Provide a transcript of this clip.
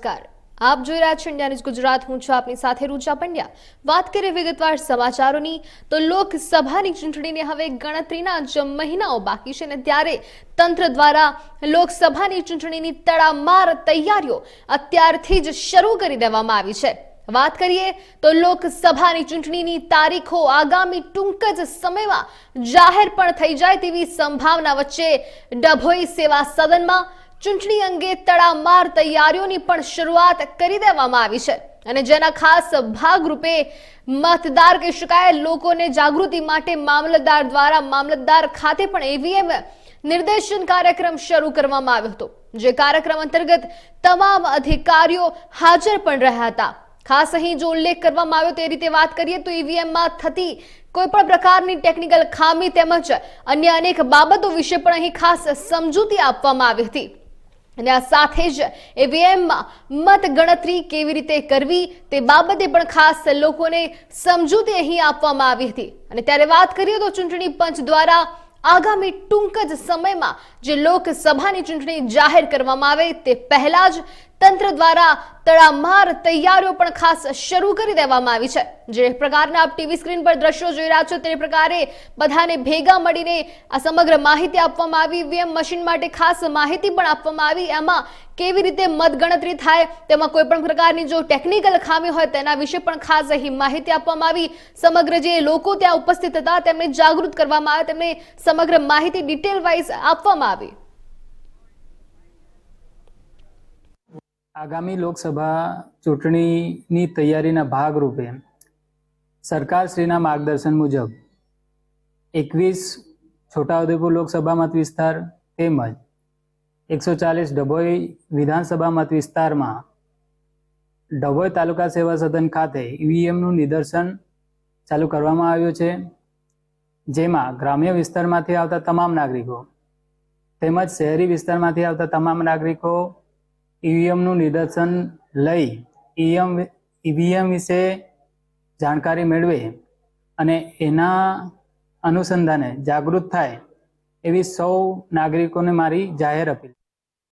નમસ્કાર, આપ જોઈ રહ્યા છો ઇન્ડિયા ન્યૂઝ ગુજરાત। હું છું આપની સાથે રૂચા પંડ્યા। વાત કરીએ વિગતવાર સમાચારોની તો લોકસભાની ચૂંટણીને હવે ગણતરીના જ મહિનાઓ બાકી છે ને ત્યારે તંત્ર દ્વારા લોકસભાની ચૂંટણીની તડામાર તૈયારીઓ અત્યારથી જ શરૂ કરી દેવામાં આવી છે। વાત કરીએ તો લોકસભાની ચૂંટણીની તારીખો આગામી ટૂંક જ સમયમાં જાહેર પણ થઈ જાય તેવી સંભાવના વચ્ચે ડભોઈ સેવા સદનમાં ચૂંટણી અંગે તડામાર તૈયારીઓની પણ શરૂઆત કરી દેવામાં આવી છે અને જેના ખાસ ભાગરૂપે મતદાર કહી શકાય લોકોને જાગૃતિ માટે મામલતદાર દ્વારા મામલતદાર ખાતે પણ ઈવીએમ નિર્દેશન કાર્યક્રમ શરૂ કરવામાં આવ્યો હતો, જે કાર્યક્રમ અંતર્ગત તમામ અધિકારીઓ હાજર પણ રહ્યા હતા। ખાસ અહીં જો ઉલ્લેખ કરવામાં આવ્યો તે રીતે વાત કરીએ તો ઈવીએમમાં થતી કોઈ પણ પ્રકારની ટેકનિકલ ખામી તેમજ અન્ય અનેક બાબતો વિશે પણ અહીં ખાસ સમજૂતી આપવામાં આવી હતી અને આ સાથે જ ઈવીએમમાં મત ગણતરી કેવી રીતે કરવી તે બાબતે પણ ખાસ લોકોને સમજૂતી અહીં આપવામાં આવી હતી। અને ત્યારે વાત કરીએ તો ચૂંટણી પંચ દ્વારા આગામી ટૂંક જ સમયમાં જે લોકસભાની ચૂંટણી જાહેર કરવામાં આવે તે પહેલા જ તંત્ર દ્વારા તડામાર તૈયારીઓ પણ ખાસ શરૂ કરી દેવામાં આવી છે। જે પ્રકારના આપ ટીવી સ્ક્રીન પર દ્રશ્યો જોઈ રહ્યા છો તે પ્રકારે બધાને ભેગા મળીને આ સમગ્ર માહિતી આપવામાં આવી। ઈવીએમ મશીન માટે ખાસ માહિતી પણ આપવામાં આવી, એમાં કેવી રીતે મતગણતરી થાય તેમાં કોઈ પણ પ્રકારની જો ટેકનિકલ ખામી હોય તેના વિશે પણ ખાસ અહીં માહિતી આપવામાં આવી। સમગ્ર જે લોકો ત્યાં ઉપસ્થિત હતા તેમને જાગૃત કરવામાં આવ્યા, તેમને સમગ્ર માહિતી ડિટેલ વાઇઝ આપવામાં આવી। આગામી લોકસભા ચૂંટણીની તૈયારીના ભાગરૂપે સરકારશ્રીના માર્ગદર્શન મુજબ 21 છોટાઉદેપુર લોકસભા મત વિસ્તાર તેમજ 140 ડભોઈ વિધાનસભા મત વિસ્તારમાં ડભોઈ તાલુકા સેવા સદન ખાતે ઈવીએમનું નિદર્શન ચાલુ કરવામાં આવ્યું છે, જેમાં ગ્રામ્ય વિસ્તારમાંથી આવતા તમામ નાગરિકો તેમજ શહેરી વિસ્તારમાંથી આવતા તમામ નાગરિકો ઈવીએમનું નિદર્શન લઈ ઈવીએમ વિશે જાણકારી મેળવે અને એના અનુસંધાને જાગૃત થાય એવી સૌ નાગરિકોને મારી જાહેર અપીલ।